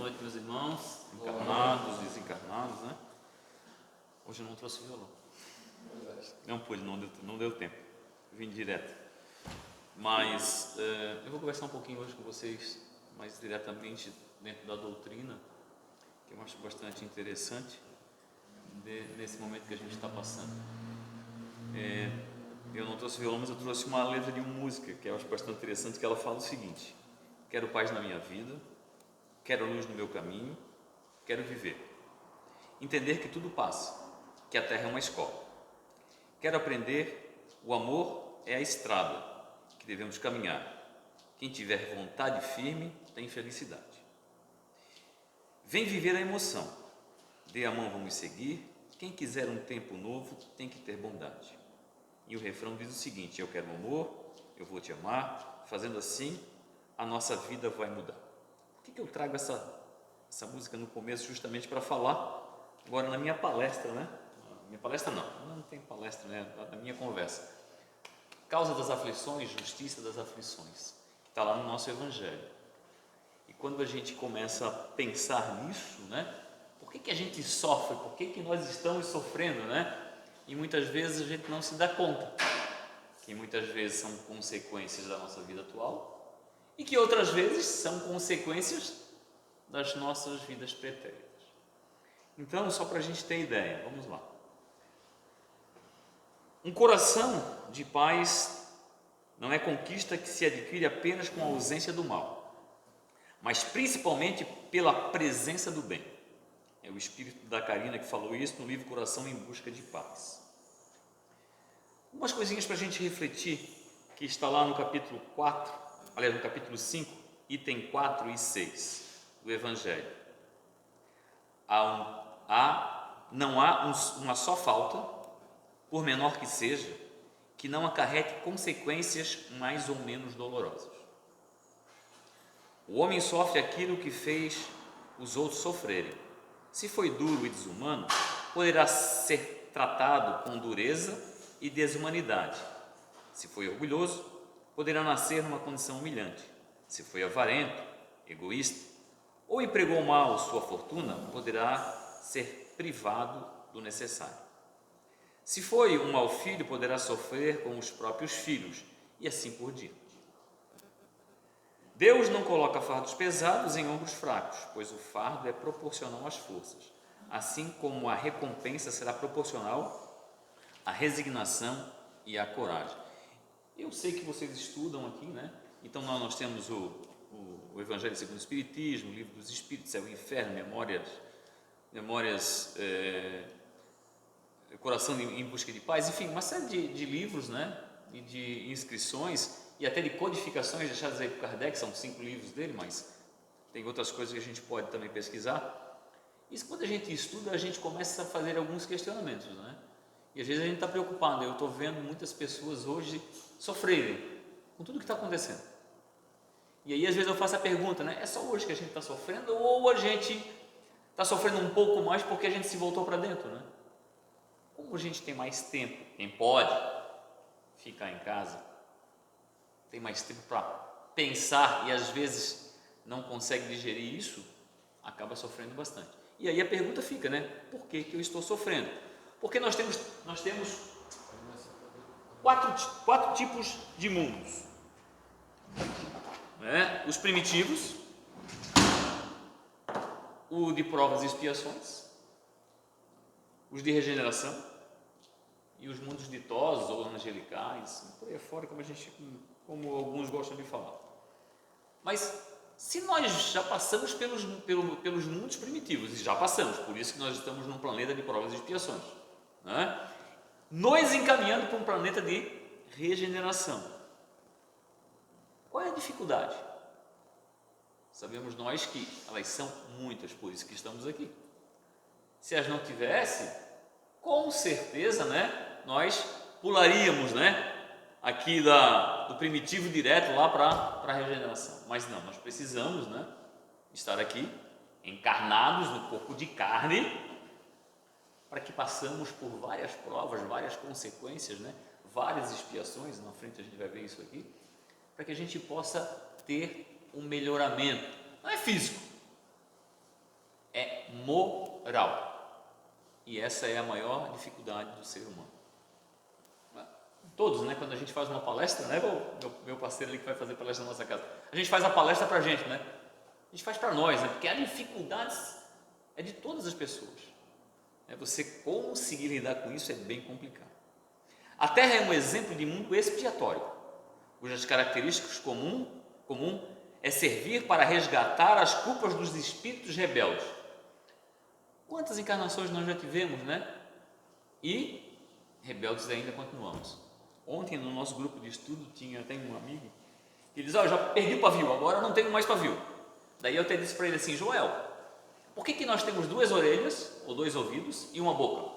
noite, meus irmãos, encarnados, desencarnados, né? Hoje eu não trouxe violão. Não pude, não deu tempo. Vim direto. Mas eu vou conversar um pouquinho hoje com vocês, mais diretamente dentro da doutrina, que eu acho bastante interessante nesse momento que a gente está passando. Eu não trouxe violão, mas eu trouxe uma letra de uma música que eu acho bastante interessante, que ela fala o seguinte: quero paz na minha vida, quero luz no meu caminho, quero viver. Entender que tudo passa, que a terra é uma escola. Quero aprender, o amor é a estrada que devemos caminhar. Quem tiver vontade firme tem felicidade. Vem viver a emoção, dê a mão, vamos seguir. Quem quiser um tempo novo tem que ter bondade. E o refrão diz o seguinte: eu quero amor, eu vou te amar. Fazendo assim, a nossa vida vai mudar. Por que eu trago essa música no começo? Justamente para falar agora na minha palestra, né? Minha palestra não tem palestra, né? Na minha conversa. Causa das aflições, justiça das aflições, que está lá no nosso Evangelho. E quando a gente começa a pensar nisso, né? Por que a gente sofre? Por que nós estamos sofrendo, né? E muitas vezes a gente não se dá conta que muitas vezes são consequências da nossa vida atual e que outras vezes são consequências das nossas vidas pretéritas. Então, só para a gente ter ideia, vamos lá. Um coração de paz não é conquista que se adquire apenas com a ausência do mal, mas principalmente pela presença do bem. É o espírito da Karina que falou isso no livro Coração em Busca de Paz. Umas coisinhas para a gente refletir, que está lá no capítulo 4, aliás, no capítulo 5, item 4 e 6 do Evangelho. Não há uma só falta, por menor que seja, que não acarrete consequências mais ou menos dolorosas. O homem sofre aquilo que fez os outros sofrerem. Se foi duro e desumano, poderá ser tratado com dureza e desumanidade. Se foi orgulhoso, poderá nascer numa condição humilhante. Se foi avarento, egoísta, ou empregou mal sua fortuna, poderá ser privado do necessário. Se foi um mau filho, poderá sofrer com os próprios filhos, e assim por diante. Deus não coloca fardos pesados em ombros fracos, pois o fardo é proporcional às forças, assim como a recompensa será proporcional à resignação e à coragem. Eu sei que vocês estudam aqui, né? Então nós temos o Evangelho segundo o Espiritismo, o Livro dos Espíritos, Céu e Inferno, Memórias, Coração em Busca de Paz, enfim, uma série de livros, né? E de inscrições e até de codificações deixadas aí por Kardec, são 5 livros dele, mas tem outras coisas que a gente pode também pesquisar. Isso, quando a gente estuda, a gente começa a fazer alguns questionamentos, né? E às vezes a gente está preocupado. Eu estou vendo muitas pessoas hoje sofrerem com tudo que está acontecendo. E aí às vezes eu faço a pergunta, né? É só hoje que a gente está sofrendo ou a gente está sofrendo um pouco mais porque a gente se voltou para dentro, né? Como a gente tem mais tempo, quem pode ficar em casa, tem mais tempo para pensar e às vezes não consegue digerir isso, acaba sofrendo bastante. E aí a pergunta fica, né? Por que eu estou sofrendo? Porque nós temos quatro tipos de mundos, né? Os primitivos, o de provas e expiações, os de regeneração e os mundos ditosos ou angelicais, por aí fora, como alguns gostam de falar. Mas se nós já passamos pelos mundos primitivos, e já passamos, por isso que nós estamos num planeta de provas e expiações, né? Nos encaminhando para um planeta de regeneração. Qual é a dificuldade? Sabemos nós que elas são muitas, por isso que estamos aqui. Se as não tivesse, com certeza, né, nós pularíamos, né, aqui do primitivo direto lá para a regeneração. Mas não, nós precisamos, né, estar aqui encarnados no corpo de carne, para que passamos por várias provas, várias consequências, né, várias expiações. Na frente a gente vai ver isso aqui, para que a gente possa ter um melhoramento. Não é físico, é moral. E essa é a maior dificuldade do ser humano. Todos, né? Quando a gente faz uma palestra, né? Meu parceiro ali que vai fazer palestra na nossa casa, a gente faz a palestra para a gente, né? A gente faz para nós, né? Porque a dificuldade é de todas as pessoas. Você conseguir lidar com isso é bem complicado. A Terra é um exemplo de mundo expiatório, cujas características comum é servir para resgatar as culpas dos espíritos rebeldes. Quantas encarnações nós já tivemos, né? E rebeldes ainda continuamos. Ontem no nosso grupo de estudo tem um amigo que diz: eu já perdi o pavio, agora eu não tenho mais pavio. Daí eu até disse para ele assim: Joel, por que nós temos 2 orelhas ou 2 ouvidos e uma boca?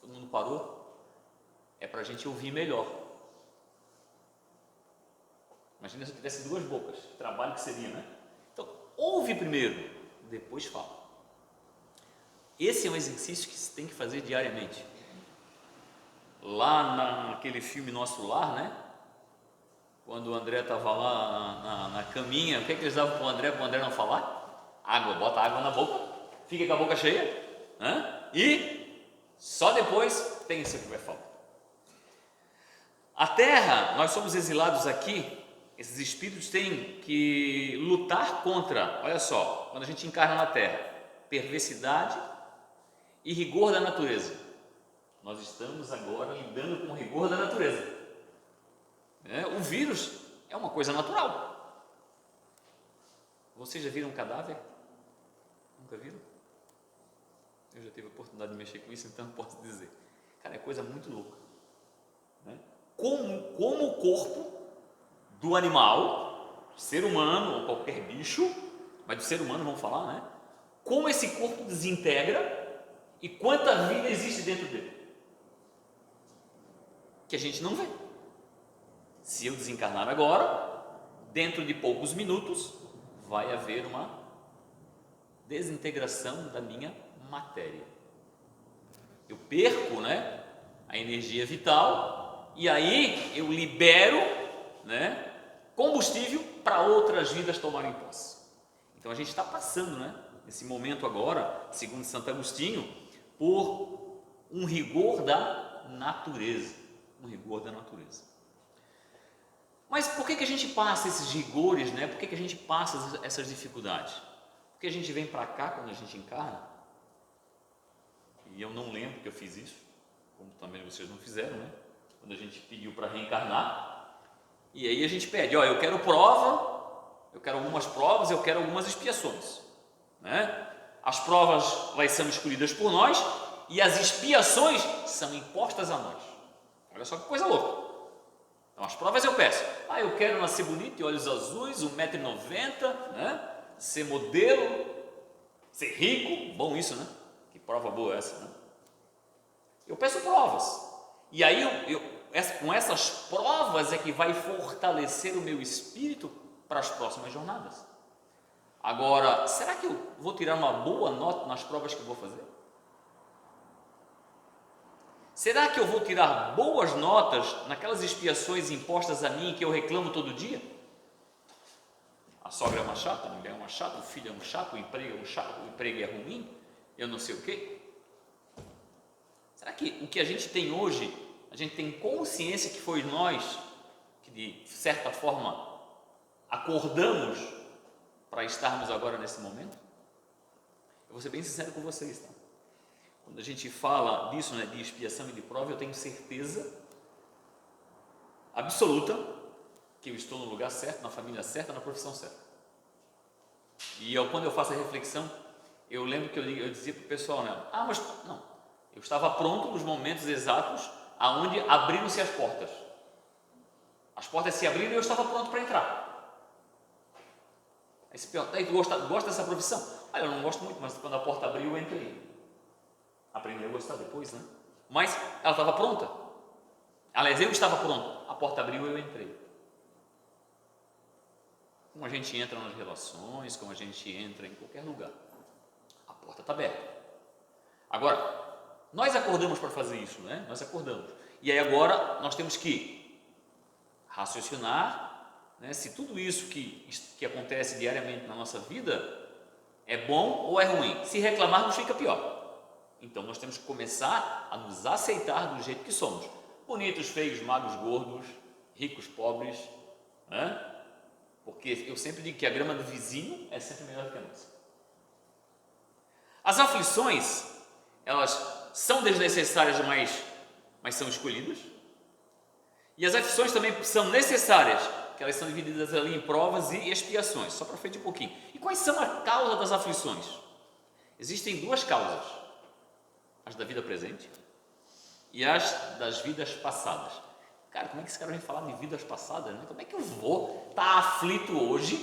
Todo mundo parou? É para a gente ouvir melhor. Imagina se eu tivesse 2 bocas, o trabalho que seria, né? Então, ouve primeiro, depois fala. Esse é um exercício que se tem que fazer diariamente. Lá naquele filme Nosso Lar, né? Quando o André estava lá na caminha, o que eles davam para o André não falar? Água, bota água na boca, fica com a boca cheia, né? E só depois tem isso que vai falar. A Terra, nós somos exilados aqui, esses espíritos têm que lutar contra, olha só, quando a gente encarna na Terra, perversidade e rigor da natureza. Nós estamos agora lidando com o rigor da natureza. O vírus é uma coisa natural. Vocês já viram um cadáver? Nunca viram? Eu já tive a oportunidade de mexer com isso, então posso dizer. Cara, é coisa muito louca. Como o corpo do animal, ser humano ou qualquer bicho, mas do ser humano vamos falar, né? Como esse corpo desintegra e quanta vida existe dentro dele. Que a gente não vê. Se eu desencarnar agora, dentro de poucos minutos, vai haver uma desintegração da minha matéria. Eu perco, né, a energia vital e aí eu libero, né, combustível para outras vidas tomarem posse. Então a gente está passando, né, nesse momento agora, segundo Santo Agostinho, por um rigor da natureza. Um rigor da natureza. Mas por que a gente passa esses rigores, né? Por que a gente passa essas dificuldades? Porque a gente vem para cá quando a gente encarna, e eu não lembro que eu fiz isso, como também vocês não fizeram, né? Quando a gente pediu para reencarnar, e aí a gente pede, eu quero prova, eu quero algumas provas, eu quero algumas expiações, né? As provas elas são escolhidas por nós e as expiações são impostas a nós. Olha só que coisa louca. Então as provas eu peço, eu quero nascer bonito, de olhos azuis, 1,90 m, né? Ser modelo, ser rico, bom isso, né? Que prova boa é essa, né? Eu peço provas, e aí com essas provas é que vai fortalecer o meu espírito para as próximas jornadas. Agora, será que eu vou tirar uma boa nota nas provas que eu vou fazer? Será que eu vou tirar boas notas naquelas expiações impostas a mim que eu reclamo todo dia? A sogra é uma chata, a mulher é uma chata, o filho é um chato, o emprego é um chato, o emprego é ruim, eu não sei o quê. Será que o que a gente tem hoje, a gente tem consciência que foi nós que de certa forma acordamos para estarmos agora nesse momento? Eu vou ser bem sincero com vocês, tá? Quando a gente fala disso, né, de expiação e de prova, eu tenho certeza absoluta que eu estou no lugar certo, na família certa, na profissão certa. E quando eu faço a reflexão, eu lembro que eu dizia para o pessoal, né, mas não, eu estava pronto nos momentos exatos aonde abriram-se as portas. As portas se abriram e eu estava pronto para entrar. Aí se pergunta, tu gosta dessa profissão? Eu não gosto muito, mas quando a porta abriu, eu entrei. Aprendi a gostar depois, né? Mas ela estava pronta. Aliás, eu estava pronto. A porta abriu e eu entrei. Como a gente entra nas relações, como a gente entra em qualquer lugar. A porta está aberta. Agora, nós acordamos para fazer isso, né? Nós acordamos. E aí agora nós temos que raciocinar, né? Se tudo isso que acontece diariamente na nossa vida É bom ou é ruim? Se reclamarmos, fica pior. Então nós temos que começar a nos aceitar do jeito que somos. Bonitos, feios, magros, gordos, ricos, pobres, né? Porque eu sempre digo que a grama do vizinho é sempre melhor que a nossa. As aflições, elas são desnecessárias, mas são escolhidas. E as aflições também são necessárias, que elas são divididas ali em provas e expiações, só para frente um pouquinho. E quais são a causa das aflições? Existem duas causas, as da vida presente e as das vidas passadas. Cara, como é que esse cara vem falar de vidas passadas, né? Como é que eu vou estar aflito hoje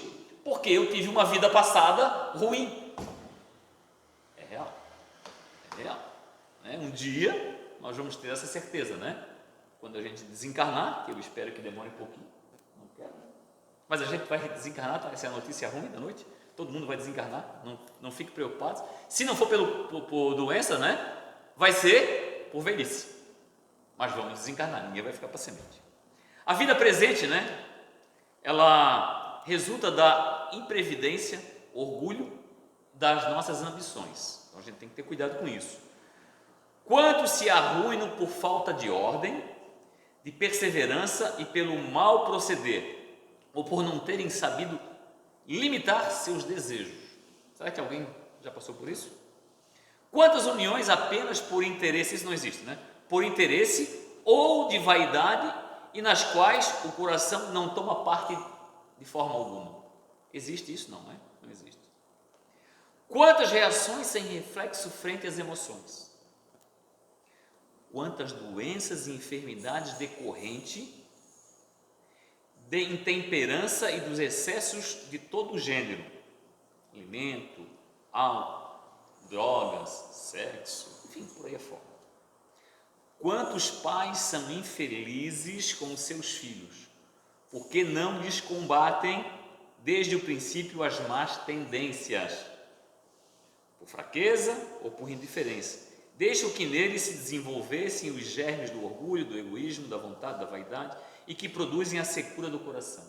porque eu tive uma vida passada ruim? É real, é real. Né? Um dia nós vamos ter essa certeza, né? Quando a gente desencarnar, que eu espero que demore um pouquinho, não quero, mas a gente vai desencarnar, tá? Essa é a notícia ruim da noite, todo mundo vai desencarnar, não fique preocupado. Se não for por doença, né? Vai ser por velhice, mas vamos desencarnar, ninguém vai ficar para semente. A vida presente, né? Ela resulta da imprevidência, orgulho das nossas ambições, então a gente tem que ter cuidado com isso. Quantos se arruinam por falta de ordem, de perseverança e pelo mal proceder, ou por não terem sabido limitar seus desejos. Será que alguém já passou por isso? Quantas uniões apenas por interesse, isso não existe, né? Por interesse ou de vaidade, e nas quais o coração não toma parte de forma alguma. Existe isso? Não, né? Não existe. Quantas reações sem reflexo frente às emoções? Quantas doenças e enfermidades decorrentes de intemperança e dos excessos de todo o gênero, alimento, álcool, drogas, sexo, enfim, por aí afora. Quantos pais são infelizes com seus filhos, porque não lhes combatem desde o princípio as más tendências, por fraqueza ou por indiferença. Deixam que neles se desenvolvessem os germes do orgulho, do egoísmo, da vontade, da vaidade, e que produzem a secura do coração.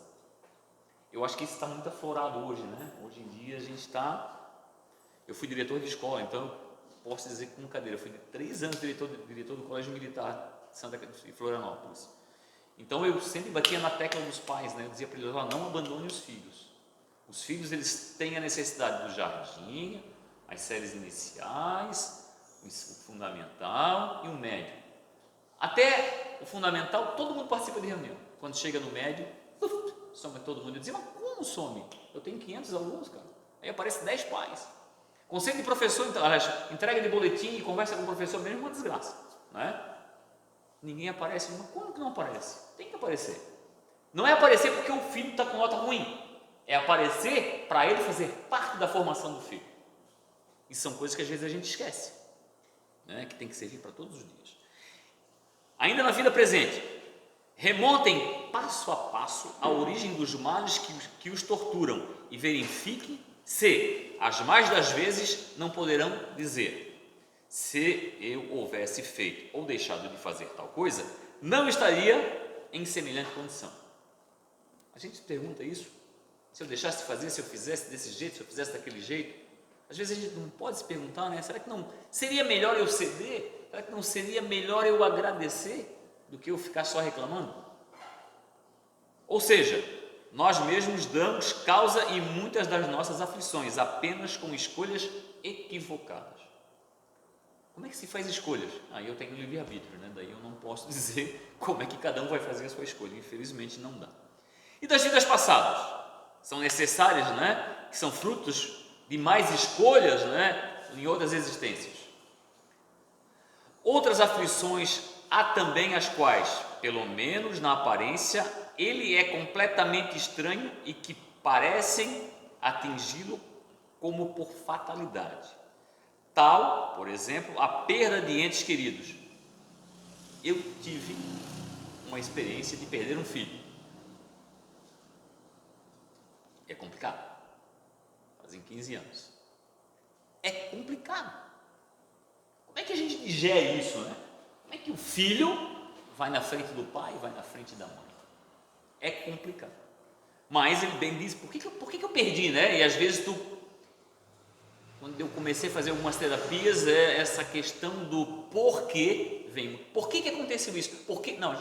Eu acho que isso está muito aflorado hoje, né? Hoje em dia a gente está... Eu fui diretor de escola, então posso dizer com cadeira, eu fui 3 anos diretor do Colégio Militar de Florianópolis. Então eu sempre batia na tecla dos pais, né? Eu dizia para eles, não abandone os filhos. Os filhos, eles têm a necessidade do jardim, as séries iniciais, o fundamental e o médio. Até o fundamental, todo mundo participa de reunião. Quando chega no médio, some todo mundo. Eu dizia, mas como some? Eu tenho 500 alunos, cara. Aí aparece 10 pais. Conselho de professor, entrega de boletim e conversa com o professor mesmo, uma desgraça, né? Ninguém aparece. Mas como que não aparece? Tem que aparecer. Não é aparecer porque o filho está com nota ruim. É aparecer para ele fazer parte da formação do filho. E são coisas que às vezes a gente esquece, né? Que tem que servir para todos os dias. Ainda na vida presente, remontem passo a passo a origem dos males que os torturam e verifiquem se, as mais das vezes, não poderão dizer: se eu houvesse feito ou deixado de fazer tal coisa, não estaria em semelhante condição. A gente pergunta isso: se eu deixasse de fazer, se eu fizesse desse jeito, se eu fizesse daquele jeito? Às vezes a gente não pode se perguntar, né? Será que não seria melhor eu ceder? Será que não seria melhor eu agradecer do que eu ficar só reclamando? Ou seja, nós mesmos damos causa em muitas das nossas aflições, apenas com escolhas equivocadas. Como é que se faz escolhas? Aí eu tenho livre-arbítrio, né? Daí eu não posso dizer como é que cada um vai fazer a sua escolha, infelizmente não dá. E das vidas passadas? São necessárias, né? Que são frutos de mais escolhas, né? Em outras existências. Outras aflições há também as quais, pelo menos na aparência, ele é completamente estranho e que parecem atingi-lo como por fatalidade. Tal, por exemplo, a perda de entes queridos. Eu tive uma experiência de perder um filho. É complicado. Fazem 15 anos. É complicado. Como é que a gente digere isso, né? Como é que o filho vai na frente do pai, vai na frente da mãe? É complicado. Mas ele bem diz, por que eu perdi, né? E às vezes quando eu comecei a fazer algumas terapias, essa questão do porquê vem. Por que aconteceu isso? Por que? Não,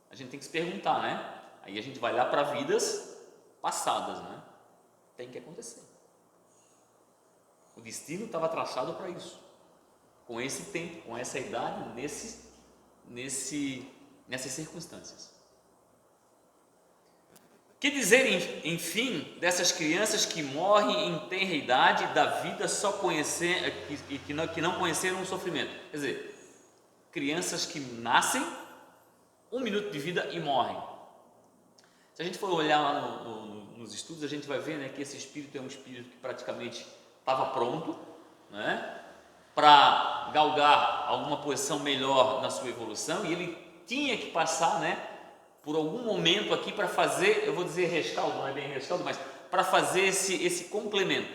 a gente tem que se perguntar, né? Aí a gente vai lá para vidas passadas, né? Tem que acontecer. O destino estava traçado para isso. Com esse tempo, com essa idade, nessas circunstâncias. Que dizer, enfim, dessas crianças que morrem em tenra idade da vida só que não conheceram o sofrimento? Quer dizer, crianças que nascem, 1 minuto de vida e morrem. Se a gente for olhar lá nos estudos, a gente vai ver, né, que esse espírito é um espírito que praticamente estava pronto, né, para galgar alguma posição melhor na sua evolução, e ele tinha que passar, né, por algum momento aqui para fazer, eu vou dizer rescaldo, não é bem rescaldo, mas para fazer esse complemento,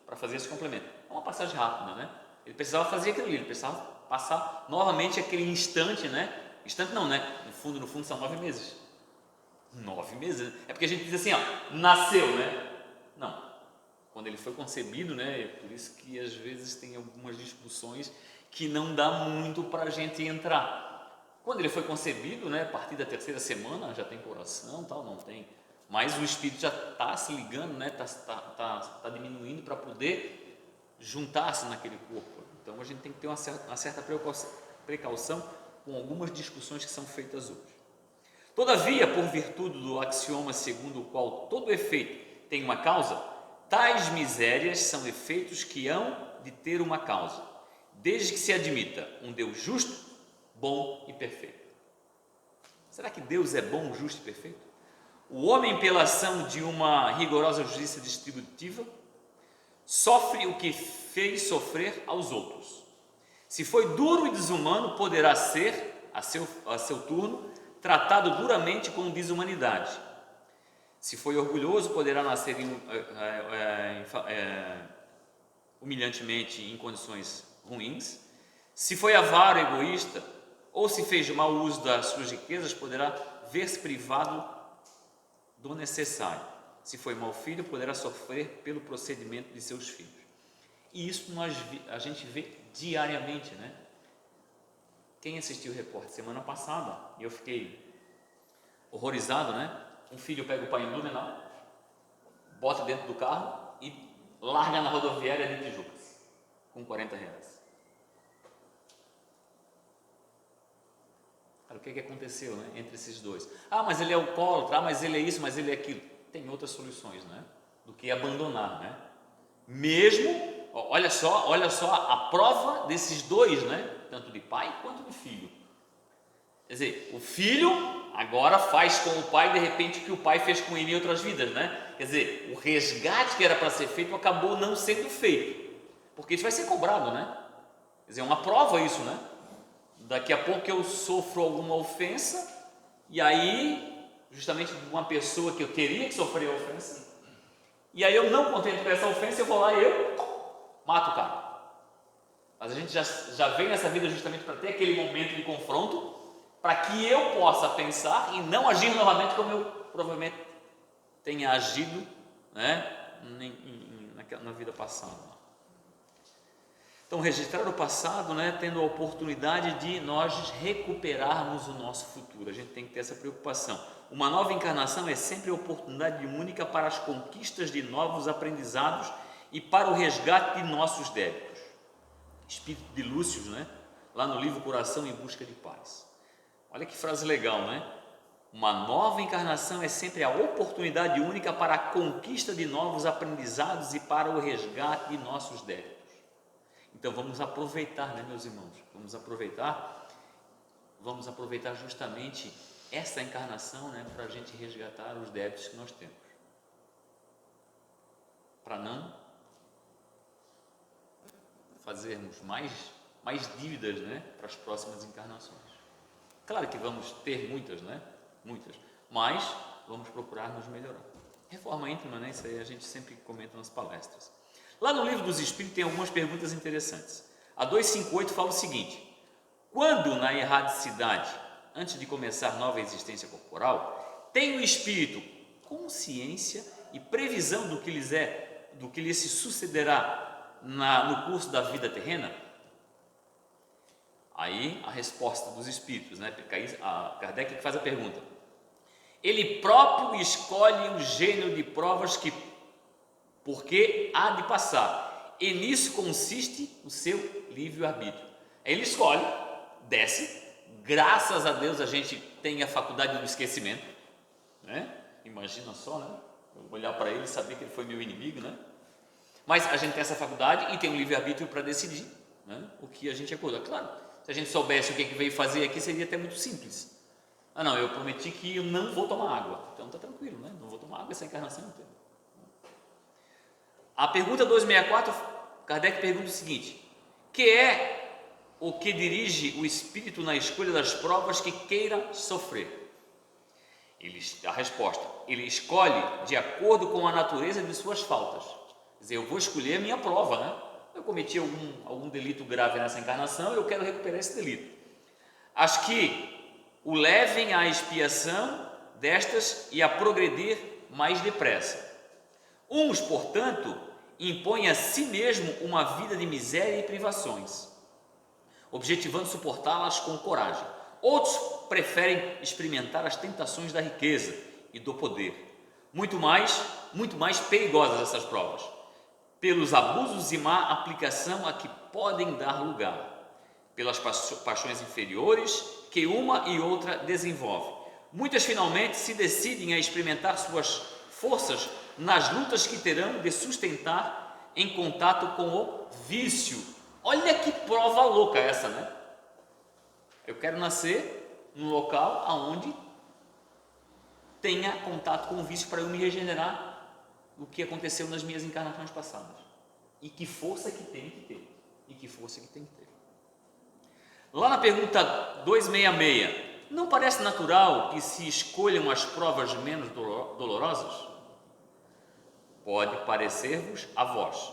É uma passagem rápida, né? Ele precisava fazer aquilo ali, ele precisava passar novamente aquele instante, né? Instante não, né? No fundo são 9 meses. 9 meses? É porque a gente diz assim, ó, nasceu, né? Não. Quando ele foi concebido, né? É por isso que às vezes tem algumas discussões que não dá muito para a gente entrar. Quando ele foi concebido, né, a partir da 3ª semana, já tem coração, tal, não tem, mas o espírito já está se ligando, né, tá diminuindo para poder juntar-se naquele corpo. Então a gente tem que ter uma certa precaução com algumas discussões que são feitas hoje. Todavia, por virtude do axioma segundo o qual todo efeito tem uma causa, tais misérias são efeitos que hão de ter uma causa, desde que se admita um Deus justo, bom e perfeito. Será que Deus é bom, justo e perfeito? O homem, pela ação de uma rigorosa justiça distributiva, sofre o que fez sofrer aos outros. Se foi duro e desumano, poderá ser, a seu turno, tratado duramente com desumanidade. Se foi orgulhoso, poderá nascer humilhantemente em condições ruins. Se foi avaro, egoísta, ou se fez mau uso das suas riquezas, poderá ver-se privado do necessário. Se foi mau filho, poderá sofrer pelo procedimento de seus filhos. E isso a gente vê diariamente, né? Quem assistiu o repórter semana passada, eu fiquei horrorizado, né? Um filho pega o pai em Blumenau, bota dentro do carro e larga na rodoviária de Tijucas, com R$40. O que aconteceu, né, entre esses dois? Ah, mas ele é alcoólatra, mas ele é isso, mas ele é aquilo. Tem outras soluções, né, do que abandonar, né? Mesmo, olha só a prova desses dois, né, tanto de pai quanto de filho. Quer dizer, o filho agora faz com o pai de repente o que o pai fez com ele em outras vidas, né? Quer dizer, o resgate que era para ser feito acabou não sendo feito, porque isso vai ser cobrado, né? Quer dizer, é uma prova isso, né? Daqui a pouco eu sofro alguma ofensa, e aí, justamente de uma pessoa que eu teria que sofrer a ofensa, e aí eu não contento com essa ofensa, eu vou lá e eu mato o cara. Mas a gente já vem nessa vida justamente para ter aquele momento de confronto, para que eu possa pensar e não agir novamente como eu provavelmente tenha agido, né, na vida passada. Então, registrar o passado, né, tendo a oportunidade de nós recuperarmos o nosso futuro. A gente tem que ter essa preocupação. Uma nova encarnação é sempre a oportunidade única para as conquistas de novos aprendizados e para o resgate de nossos débitos. Espírito de Lúcio, né, lá no livro Coração em Busca de Paz. Olha que frase legal, né? Uma nova encarnação é sempre a oportunidade única para a conquista de novos aprendizados e para o resgate de nossos débitos. Então vamos aproveitar, né, meus irmãos? Vamos aproveitar justamente essa encarnação, né, para a gente resgatar os débitos que nós temos, para não fazermos mais dívidas, né, para as próximas encarnações. Claro que vamos ter muitas, né? Muitas, mas vamos procurar nos melhorar. Reforma íntima, né? Isso aí a gente sempre comenta nas palestras. Lá no Livro dos Espíritos tem algumas perguntas interessantes. A 258 fala o seguinte: quando na erradicidade, antes de começar nova existência corporal, tem o espírito consciência e previsão do que lhes é do que lhe se sucederá no curso da vida terrena? Aí a resposta dos espíritos, né? Kardec faz a pergunta. Ele próprio escolhe o gênero de provas porque há de passar, e nisso consiste o seu livre-arbítrio. Ele escolhe, desce, graças a Deus a gente tem a faculdade do esquecimento, né? Imagina só, né? Eu olhar para ele e saber que ele foi meu inimigo, né? Mas a gente tem essa faculdade e tem um livre-arbítrio para decidir, né? O que a gente acorda. Claro, se a gente soubesse o que veio fazer aqui, seria até muito simples. Ah não, eu prometi que eu não vou tomar água, então está tranquilo, né? Não vou tomar água essa encarnação inteira. A pergunta 264, Kardec pergunta o seguinte: que é o que dirige o espírito na escolha das provas que queira sofrer? A resposta: ele escolhe de acordo com a natureza de suas faltas. Quer dizer, eu vou escolher a minha prova, né? Eu cometi algum delito grave nessa encarnação, eu quero recuperar esse delito. As que o levem à expiação destas e a progredir mais depressa. Uns, portanto, impõem a si mesmo uma vida de miséria e privações, objetivando suportá-las com coragem. Outros preferem experimentar as tentações da riqueza e do poder, muito mais perigosas essas provas, pelos abusos e má aplicação a que podem dar lugar, pelas paixões inferiores que uma e outra desenvolvem. Muitas finalmente se decidem a experimentar suas forças nas lutas que terão de sustentar em contato com o vício. Olha que prova louca essa, né? Eu quero nascer num local onde tenha contato com o vício para eu me regenerar do que aconteceu nas minhas encarnações passadas. E que força que tem que ter. E que força que tem que ter. Lá na pergunta 266, não parece natural que se escolham as provas menos dolorosas? Pode parecer-vos a vós.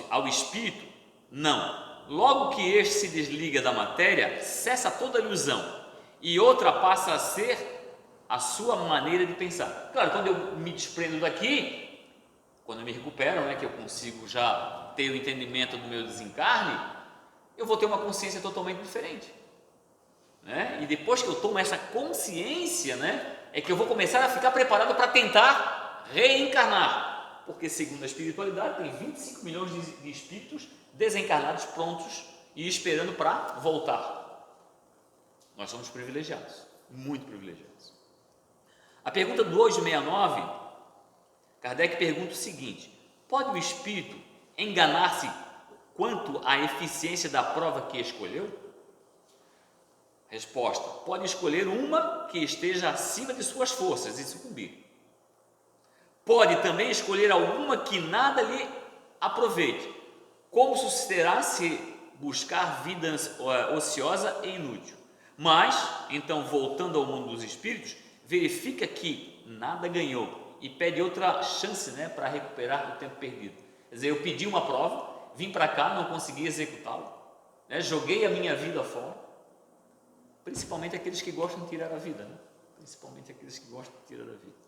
Ao espírito, não. Logo que este se desliga da matéria, cessa toda ilusão e outra passa a ser a sua maneira de pensar. Claro, quando eu me desprendo daqui, quando eu me recupero, né, que eu consigo já ter o entendimento do meu desencarne, eu vou ter uma consciência totalmente diferente, né? E depois que eu tomo essa consciência, né, é que eu vou começar a ficar preparado para tentar reencarnar, porque segundo a espiritualidade tem 25 milhões de espíritos desencarnados, prontos e esperando para voltar. Nós somos privilegiados, muito privilegiados. A pergunta 269, Kardec pergunta o seguinte: pode o espírito enganar-se quanto à eficiência da prova que escolheu? Resposta: pode escolher uma que esteja acima de suas forças e sucumbir. Pode também escolher alguma que nada lhe aproveite. Como sucederá se buscar vida ociosa e inútil? Mas, então, voltando ao mundo dos espíritos, verifica que nada ganhou e pede outra chance, né, para recuperar o tempo perdido. Quer dizer, eu pedi uma prova, vim para cá, não consegui executá-la, né, joguei a minha vida fora, principalmente aqueles que gostam de tirar a vida, né? Principalmente aqueles que gostam de tirar a vida.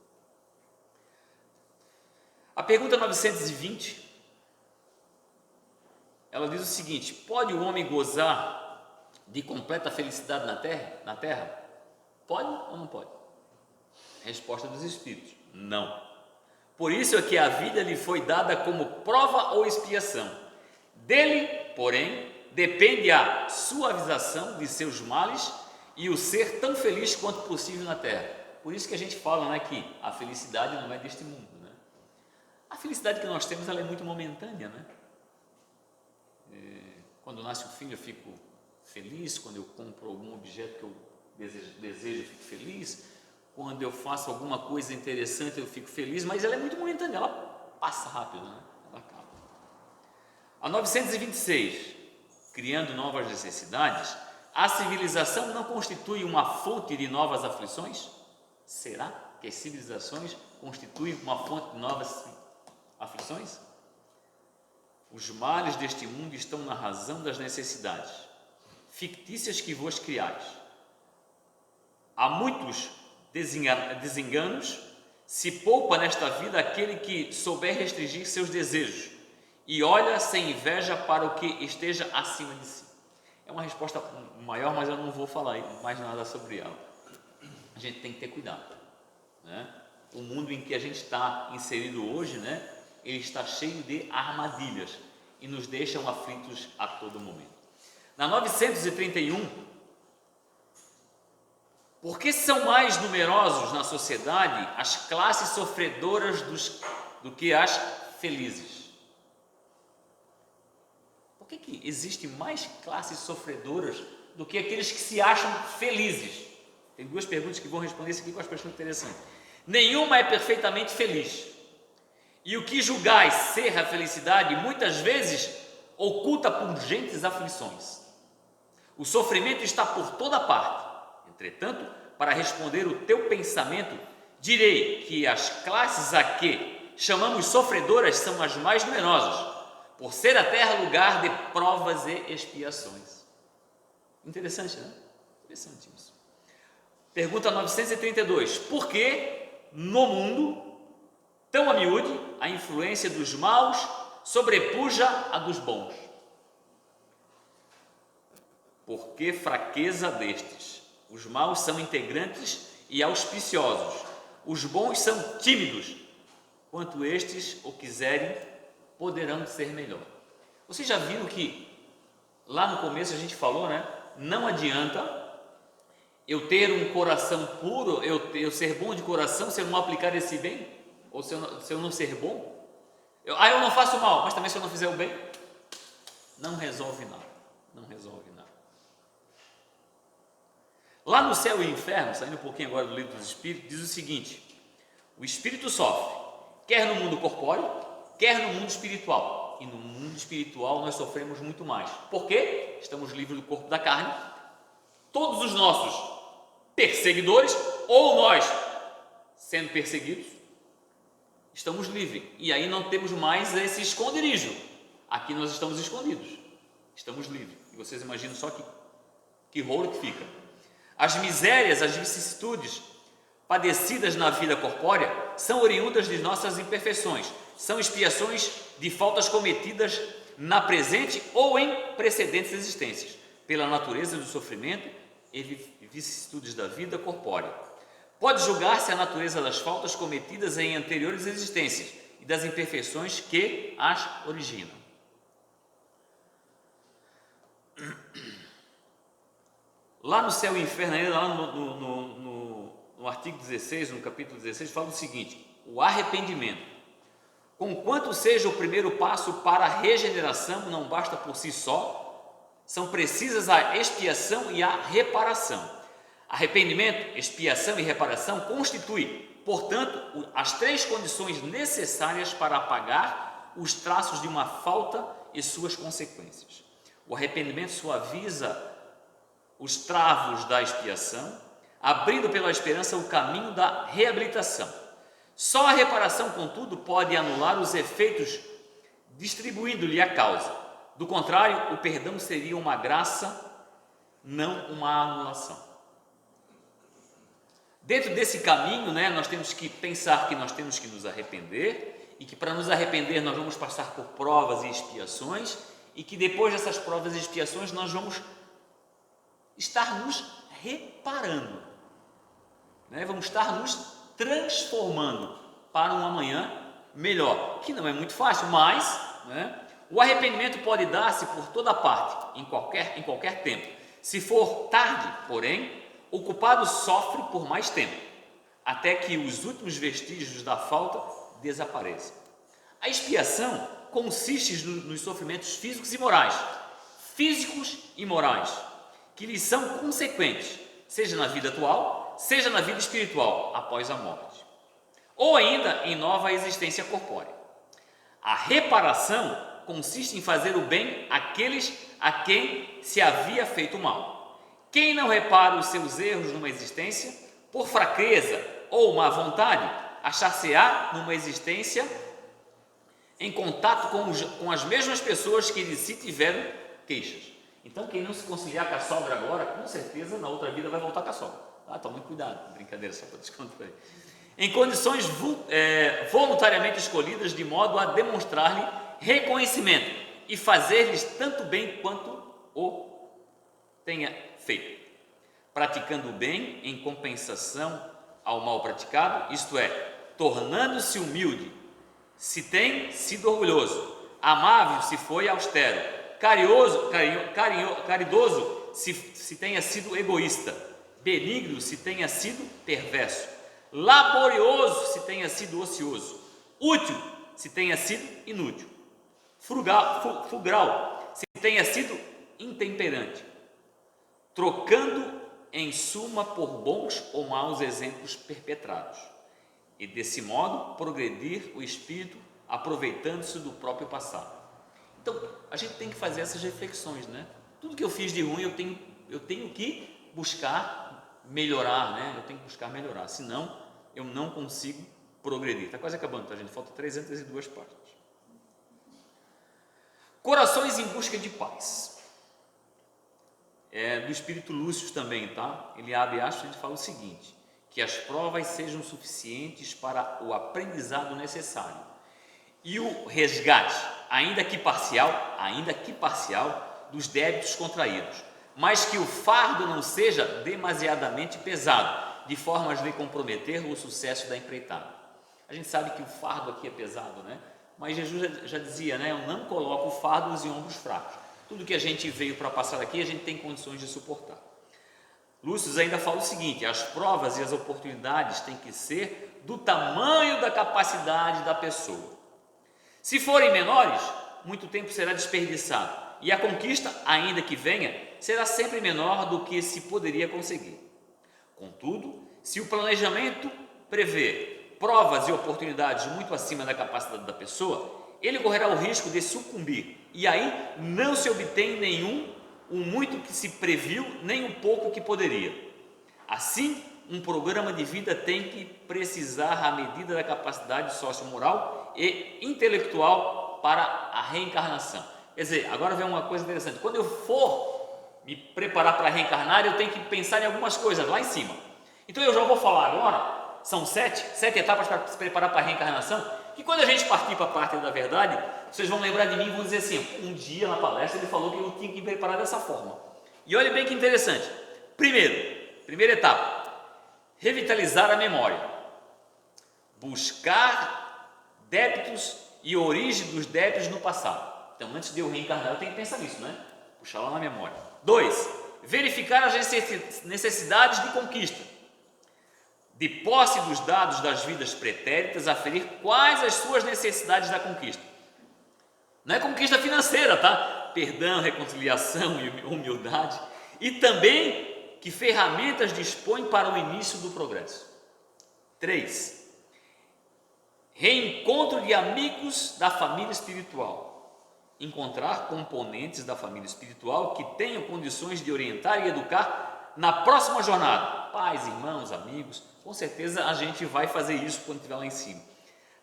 A pergunta 920, ela diz o seguinte: pode o homem gozar de completa felicidade na terra? Pode ou não pode? Resposta dos espíritos: não. Por isso é que a vida lhe foi dada como prova ou expiação. Dele, porém, depende a suavização de seus males e o ser tão feliz quanto possível na terra. Por isso que a gente fala, né, que a felicidade não é deste mundo, né? A felicidade que nós temos, ela é muito momentânea, né? Quando nasce um filho eu fico feliz, quando eu compro algum objeto que eu desejo eu fico feliz, quando eu faço alguma coisa interessante eu fico feliz, mas ela é muito momentânea, ela passa rápido, né? Ela acaba. A 926, criando novas necessidades, a civilização não constitui uma fonte de novas aflições? Será que as civilizações constituem uma fonte de novas aflições? Os males deste mundo estão na razão das necessidades fictícias que vos criais. Há muitos desenganos Se poupa nesta vida aquele que souber restringir seus desejos e olha sem inveja para o que esteja acima de si. É uma resposta maior, mas eu não vou falar mais nada sobre ela. A gente tem que ter cuidado, né? O mundo em que a gente está inserido hoje, né, ele está cheio de armadilhas e nos deixam aflitos a todo momento. Na 931, por que são mais numerosos na sociedade as classes sofredoras do que as felizes? Por que existem mais classes sofredoras do que aqueles que se acham felizes? Tem duas perguntas que vão responder isso aqui que eu acho bastante interessante. Nenhuma é perfeitamente feliz. E o que julgais ser a felicidade, muitas vezes oculta pungentes aflições. O sofrimento está por toda parte. Entretanto, para responder o teu pensamento, direi que as classes a que chamamos sofredoras são as mais numerosas, por ser a terra lugar de provas e expiações. Interessante, né? Interessante isso. Pergunta 932. Por que no mundo, tão a miúde, a influência dos maus sobrepuja a dos bons? Porque fraqueza destes. Os maus são integrantes e auspiciosos. Os bons são tímidos. Quanto estes o quiserem, poderão ser melhor. Vocês já viram que lá no começo a gente falou, né? Não adianta eu ter um coração puro, eu ser bom de coração, se eu não aplicar esse bem, ou se eu não ser bom. Eu não faço mal, mas também se eu não fizer o bem, não resolve nada. Não resolve nada. Lá no céu e inferno, saindo um pouquinho agora do livro dos Espíritos, diz o seguinte: o espírito sofre, quer no mundo corpóreo, quer no mundo espiritual. E no mundo espiritual nós sofremos muito mais. Por quê? Estamos livres do corpo da carne. Todos os nossos perseguidores, ou nós sendo perseguidos, estamos livres. E aí não temos mais esse esconderijo. Aqui nós estamos escondidos. Estamos livres. E vocês imaginam só que rolo que fica. As misérias, as vicissitudes padecidas na vida corpórea são oriundas de nossas imperfeições, são expiações de faltas cometidas na presente ou em precedentes existências, pela natureza do sofrimento e vicissitudes da vida corpórea. Pode julgar-se a natureza das faltas cometidas em anteriores existências e das imperfeições que as originam. Lá no céu e inferno, lá no artigo 16, no capítulo 16, fala o seguinte: o arrependimento, conquanto seja o primeiro passo para a regeneração, não basta por si só, são precisas a expiação e a reparação. Arrependimento, expiação e reparação constituem, portanto, as três condições necessárias para apagar os traços de uma falta e suas consequências. O arrependimento suaviza os travos da expiação, abrindo pela esperança o caminho da reabilitação. Só a reparação, contudo, pode anular os efeitos, distribuindo-lhe a causa. Do contrário, o perdão seria uma graça, não uma anulação. Dentro desse caminho, né, nós temos que pensar que nós temos que nos arrepender e que para nos arrepender nós vamos passar por provas e expiações e que depois dessas provas e expiações nós vamos estar nos reparando, né? Vamos estar nos transformando para um amanhã melhor, que não é muito fácil, mas, né, o arrependimento pode dar-se por toda parte, em qualquer tempo. Se for tarde, porém, o culpado sofre por mais tempo, até que os últimos vestígios da falta desapareçam. A expiação consiste nos sofrimentos físicos e morais, que lhes são consequentes, seja na vida atual, seja na vida espiritual, após a morte, ou ainda em nova existência corpórea. A reparação consiste em fazer o bem àqueles a quem se havia feito mal. Quem não repara os seus erros numa existência, por fraqueza ou má vontade, achar-se-á numa existência em contato com as mesmas pessoas que de si tiveram queixas. Então, quem não se conciliar com a sogra agora, com certeza na outra vida vai voltar com a sogra. Tome cuidado, brincadeira, só para descontrair. em condições voluntariamente escolhidas, de modo a demonstrar-lhe reconhecimento e fazer-lhes tanto bem quanto o tenha feito, praticando o bem em compensação ao mal praticado, isto é, tornando-se humilde se tem sido orgulhoso, amável se foi austero, caridoso se tenha sido egoísta, benigno se tenha sido perverso, laborioso se tenha sido ocioso, útil se tenha sido inútil, frugal se tenha sido intemperante, trocando em suma por bons ou maus exemplos perpetrados, e desse modo progredir o espírito, aproveitando-se do próprio passado. Então, a gente tem que fazer essas reflexões, né? Tudo que eu fiz de ruim, eu tenho que buscar melhorar, né? Eu tenho que buscar melhorar, senão eu não consigo progredir. Está quase acabando, tá, gente? Falta 302 páginas. Corações em busca de paz. Do Espírito Lúcio também, tá? Ele abre aspas e fala o seguinte: que as provas sejam suficientes para o aprendizado necessário e o resgate, ainda que parcial, dos débitos contraídos, mas que o fardo não seja demasiadamente pesado, de forma a lhe comprometer o sucesso da empreitada. A gente sabe que o fardo aqui é pesado, né? Mas Jesus já dizia, né? Eu não coloco fardos em ombros fracos. Tudo que a gente veio para passar aqui, a gente tem condições de suportar. Lúcio ainda fala o seguinte: as provas e as oportunidades têm que ser do tamanho da capacidade da pessoa. Se forem menores, muito tempo será desperdiçado, e a conquista, ainda que venha, será sempre menor do que se poderia conseguir. Contudo, se o planejamento prevê provas e oportunidades muito acima da capacidade da pessoa, ele correrá o risco de sucumbir, e aí não se obtém nenhum o muito que se previu, nem o pouco que poderia. Assim, um programa de vida tem que precisar à medida da capacidade sociomoral e intelectual para a reencarnação. Quer dizer, agora vem uma coisa interessante: quando eu for me preparar para reencarnar, eu tenho que pensar em algumas coisas lá em cima. Então eu já vou falar agora, são sete etapas para se preparar para a reencarnação, que quando a gente partir para a parte da verdade, vocês vão lembrar de mim e vão dizer assim: um dia na palestra ele falou que eu tinha que me preparar dessa forma. E olha bem que interessante. Primeira etapa: revitalizar a memória, buscar débitos e origem dos débitos no passado. Então, antes de eu reencarnar, eu tenho que pensar nisso, né? Puxar lá na memória. 2. Verificar as necessidades de conquista. De posse dos dados das vidas pretéritas, aferir quais as suas necessidades da conquista. Não é conquista financeira, tá? Perdão, reconciliação e humildade. E também que ferramentas dispõe para o início do progresso. 3. Reencontro de amigos da família espiritual. Encontrar componentes da família espiritual que tenham condições de orientar e educar na próxima jornada. Pais, irmãos, amigos, com certeza a gente vai fazer isso quando estiver lá em cima.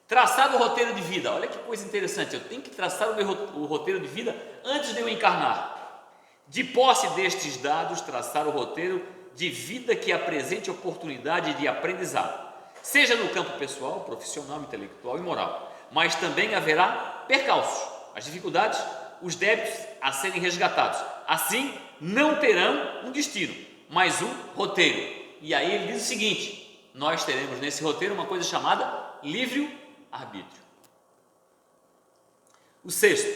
Traçar o roteiro de vida. Olha que coisa interessante, eu tenho que traçar o roteiro de vida antes de eu encarnar. De posse destes dados, traçar o roteiro de vida que apresente oportunidade de aprendizado, seja no campo pessoal, profissional, intelectual e moral, mas também haverá percalços, as dificuldades, os débitos a serem resgatados. Assim, não terão um destino, mas um roteiro. E aí ele diz o seguinte: nós teremos nesse roteiro uma coisa chamada livre-arbítrio. O 6º,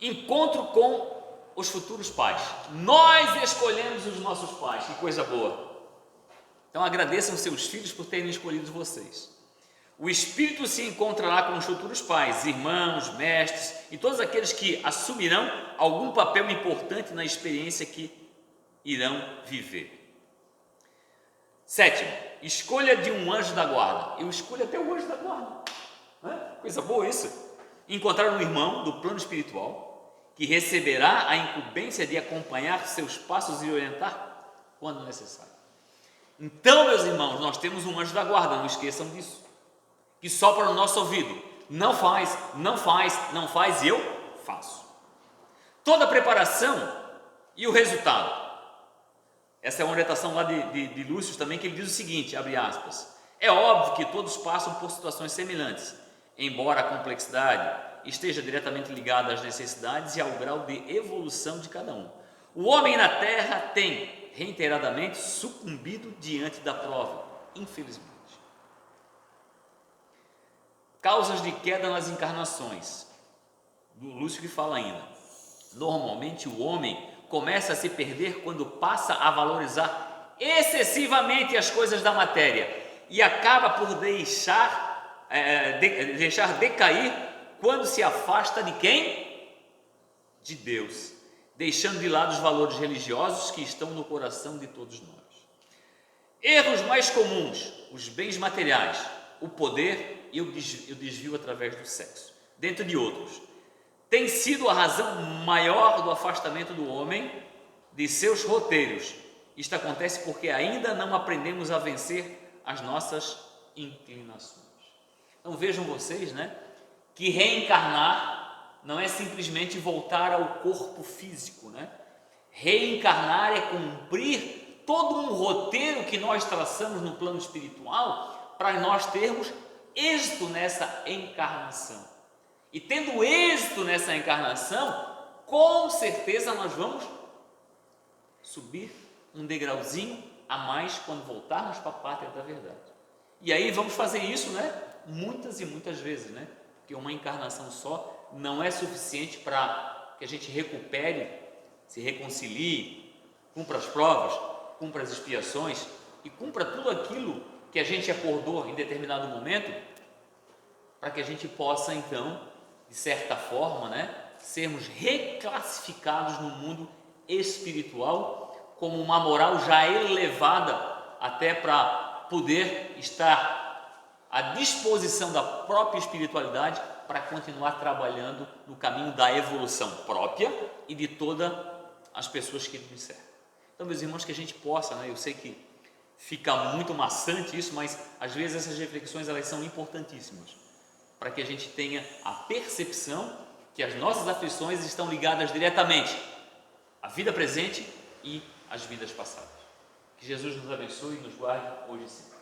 encontro com os futuros pais. Nós escolhemos os nossos pais, que coisa boa. Então agradeçam seus filhos por terem escolhido vocês. O espírito se encontrará com os futuros pais, irmãos, mestres e todos aqueles que assumirão algum papel importante na experiência que irão viver. 7º, escolha de um anjo da guarda. Eu escolho até o anjo da guarda. Coisa boa isso. Encontrar um irmão do plano espiritual que receberá a incumbência de acompanhar seus passos e orientar quando necessário. Então, meus irmãos, nós temos um anjo da guarda, não esqueçam disso, que sopra no nosso ouvido: não faz, não faz, não faz, e eu faço. Toda a preparação e o resultado. Essa é uma orientação lá de Lúcio também, que ele diz o seguinte, abre aspas, é óbvio que todos passam por situações semelhantes, embora a complexidade esteja diretamente ligada às necessidades e ao grau de evolução de cada um. O homem na Terra tem, reiteradamente, sucumbido diante da prova, infelizmente. Causas de queda nas encarnações. Do Lúcio que fala ainda. Normalmente o homem começa a se perder quando passa a valorizar excessivamente as coisas da matéria e acaba por deixar decair quando se afasta de quem? De Deus, deixando de lado os valores religiosos que estão no coração de todos nós. Erros mais comuns, os bens materiais, o poder e o desvio através do sexo, dentre de outros, tem sido a razão maior do afastamento do homem de seus roteiros. Isto acontece porque ainda não aprendemos a vencer as nossas inclinações. Então vejam vocês, né, que reencarnar não é simplesmente voltar ao corpo físico, né? Reencarnar é cumprir todo um roteiro que nós traçamos no plano espiritual para nós termos êxito nessa encarnação. E tendo êxito nessa encarnação, com certeza nós vamos subir um degrauzinho a mais quando voltarmos para a pátria da verdade. E aí vamos fazer isso, né? Muitas e muitas vezes, né? Porque uma encarnação só não é suficiente para que a gente recupere, se reconcilie, cumpra as provas, cumpra as expiações e cumpra tudo aquilo que a gente acordou em determinado momento, para que a gente possa então, de certa forma, né, sermos reclassificados no mundo espiritual como uma moral já elevada até para poder estar à disposição da própria espiritualidade para continuar trabalhando no caminho da evolução própria e de todas as pessoas que nos cercam. Então, meus irmãos, que a gente possa, né, eu sei que fica muito maçante isso, mas às vezes essas reflexões elas são importantíssimas para que a gente tenha a percepção que as nossas aflições estão ligadas diretamente à vida presente e às vidas passadas. Que Jesus nos abençoe e nos guarde hoje e sempre.